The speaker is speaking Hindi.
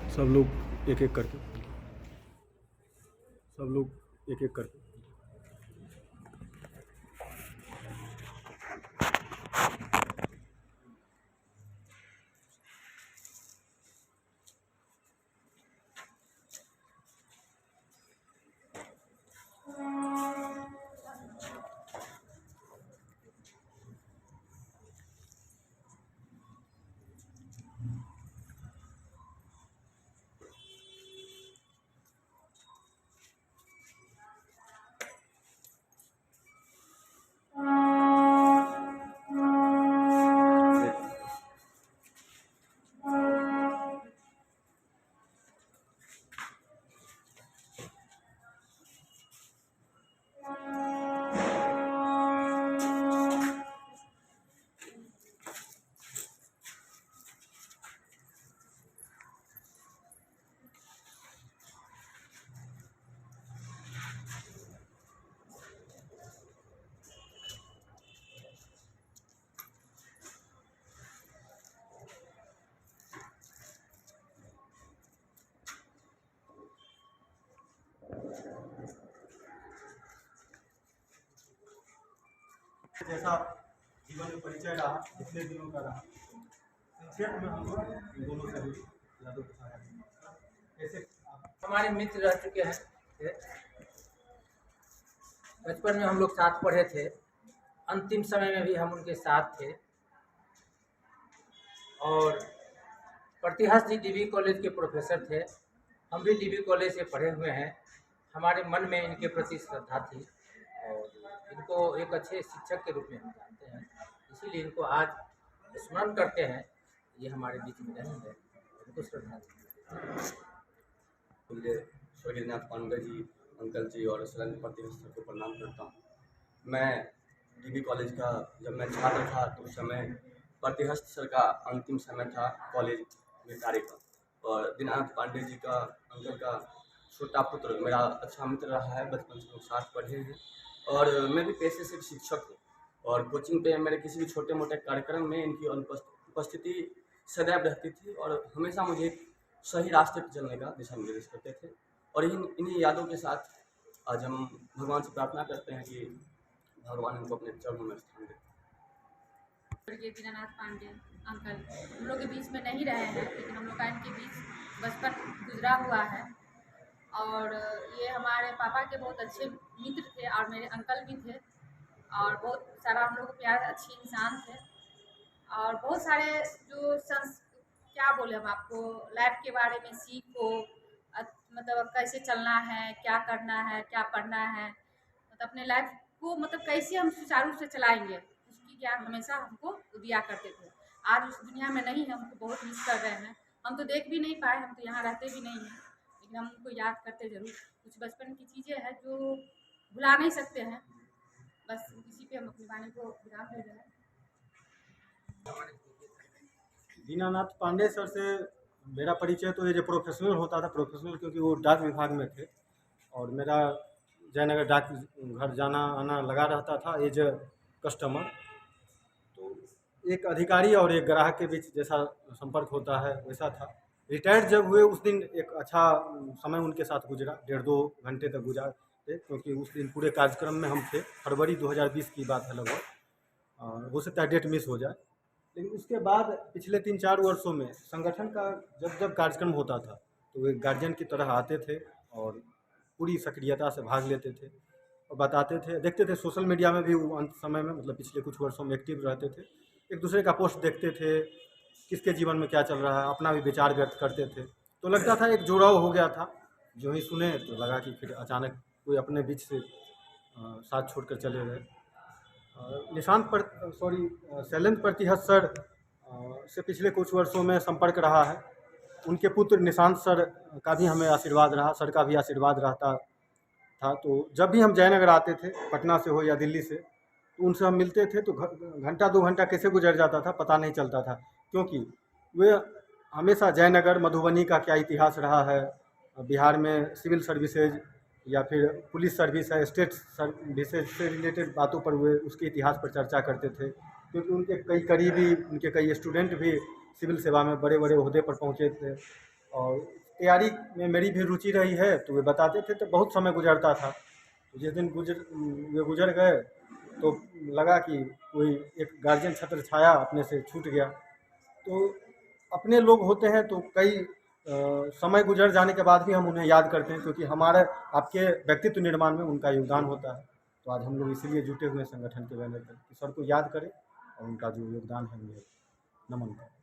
सब लोग एक एक करके सब लोग एक एक करके जैसा जीवन में परिचय रहा पिछले दिनों का रहा, संक्षेप में हम लोग इन दोनों से भी यादों को साझा करेंगे। कैसे हमारे मित्र रह चुके हैं। बचपन में हम लोग साथ पढ़े थे, अंतिम समय में भी हम उनके साथ थे। और प्रतिहस्त जी डीबी कॉलेज के प्रोफेसर थे, हम भी डीबी कॉलेज से पढ़े हुए हैं। हमारे मन में इनके प्रति श्रद्धा थी और इनको एक अच्छे शिक्षक के रूप में हम जानते हैं, इसीलिए इनको आज स्मरण करते हैं। ये हमारे बीच में नहीं है, इनको श्रद्धा थी। मुझे स्वर्गीय नाथ पांडे जी, अंकल जी और सैलेंद्र प्रतिहस्त सर को प्रणाम करता हूँ। मैं डीबी कॉलेज का जब मैं छात्र था तो उस समय प्रतिहस्त सर का अंतिम समय था कॉलेज में कार्य का, और दीनानाथ पांडे जी का अंकल का छोटा पुत्र मेरा अच्छा मित्र रहा है। बचपन से लोग साथ पढ़े हैं और मैं भी पेशे से शिक्षक हूँ। और कोचिंग पे मेरे किसी भी छोटे मोटे कार्यक्रम में इनकी उपस्थिति सदैव रहती थी और हमेशा मुझे सही रास्ते पर चलने का दिशा निर्देश करते थे। और इन्हीं यादों के साथ आज हम भगवान से प्रार्थना करते हैं कि भगवान इनको अपने चरणों में स्थान दें। स्वर्गीय दीनानाथ पांडे अंकल हम लोग के बीच में नहीं रहे हैं, लेकिन हम लोग का इनके बीच बचपन गुजरा हुआ है। और ये हमारे पापा के बहुत अच्छे मित्र थे और मेरे अंकल भी थे, और बहुत सारा हम लोग को प्यार अच्छे इंसान थे। और बहुत सारे जो क्या बोले हम आपको, लाइफ के बारे में सीखो, मतलब कैसे चलना है, क्या करना है, क्या पढ़ना है, मतलब अपने लाइफ को मतलब कैसे हम सुचारू से चलाएंगे, उसकी ज्ञान हमेशा हमको दिया करते थे। आज उस दुनिया में नहीं है, हमको बहुत मिस कर रहे हैं। हम तो देख भी नहीं पाए, हम तो यहाँ रहते भी नहीं हैं, लेकिन हम उनको याद करते ज़रूर। कुछ बचपन की चीज़ें हैं जो भुला नहीं सकते हैं। बस इसी पे हम अपनी वाणी को विराम दे रहे हैं। दीनानाथ पांडे सर से मेरा परिचय तो ये जो प्रोफेशनल होता था, प्रोफेशनल क्योंकि वो डाक विभाग में थे और मेरा जयनगर डाक घर जाना आना लगा रहता था एज ए कस्टमर। तो एक अधिकारी और एक ग्राहक के बीच जैसा संपर्क होता है वैसा था। रिटायर्ड जब हुए उस दिन एक अच्छा समय उनके साथ गुजरा, 1.5-2 घंटे तक गुजारे क्योंकि उस दिन पूरे कार्यक्रम में हम थे। फरवरी 2020 की बात है लगभग, हो सकता है डेट मिस हो जाए। लेकिन उसके बाद पिछले 3-4 वर्षों में संगठन का जब कार्यक्रम होता था तो वे गार्जियन की तरह आते थे और पूरी सक्रियता से भाग लेते थे और बताते थे, देखते थे। सोशल मीडिया में भी वो अंत समय में मतलब पिछले कुछ वर्षों में एक्टिव रहते थे। एक दूसरे का पोस्ट देखते थे, किसके जीवन में क्या चल रहा है, अपना भी विचार व्यक्त करते थे। तो लगता था एक जुड़ाव हो गया था। जो ही सुने तो लगा कि फिर अचानक कोई अपने बीच से साथ छोड़कर चले गए। शैलेंद्र प्रतिहस्त सर से पिछले कुछ वर्षों में संपर्क रहा है। उनके पुत्र निशांत सर का भी हमें आशीर्वाद रहा, सर का भी आशीर्वाद रहता था। तो जब भी हम जयनगर आते थे, पटना से हो या दिल्ली से, तो उनसे हम मिलते थे तो घंटा 2 घंटा कैसे गुजर जाता था पता नहीं चलता था, क्योंकि वे हमेशा जयनगर मधुबनी का क्या इतिहास रहा है, बिहार में सिविल सर्विसेज या फिर पुलिस सर्विस है, स्टेट सर्विसेज से रिलेटेड बातों पर वे उसके इतिहास पर चर्चा करते थे। क्योंकि उनके कई करीबी, उनके कई स्टूडेंट भी सिविल सेवा में बड़े बड़े ओहदे पर पहुँचे थे। और तैयारी में मेरी भी रुचि रही है, तो वे बताते थे, तो बहुत समय गुजरता था। तो जिस दिन वे गुजर गए तो लगा कि कोई एक गार्जियन छत्र छाया अपने से छूट गया। तो अपने लोग होते हैं तो कई समय गुजर जाने के बाद भी हम उन्हें याद करते हैं, क्योंकि हमारे आपके व्यक्तित्व निर्माण में उनका योगदान होता है। तो आज हम लोग इसीलिए जुटे हुए हैं संगठन के बैनर पर कि सर को याद करें और उनका जो योगदान है उन्हें नमन करें।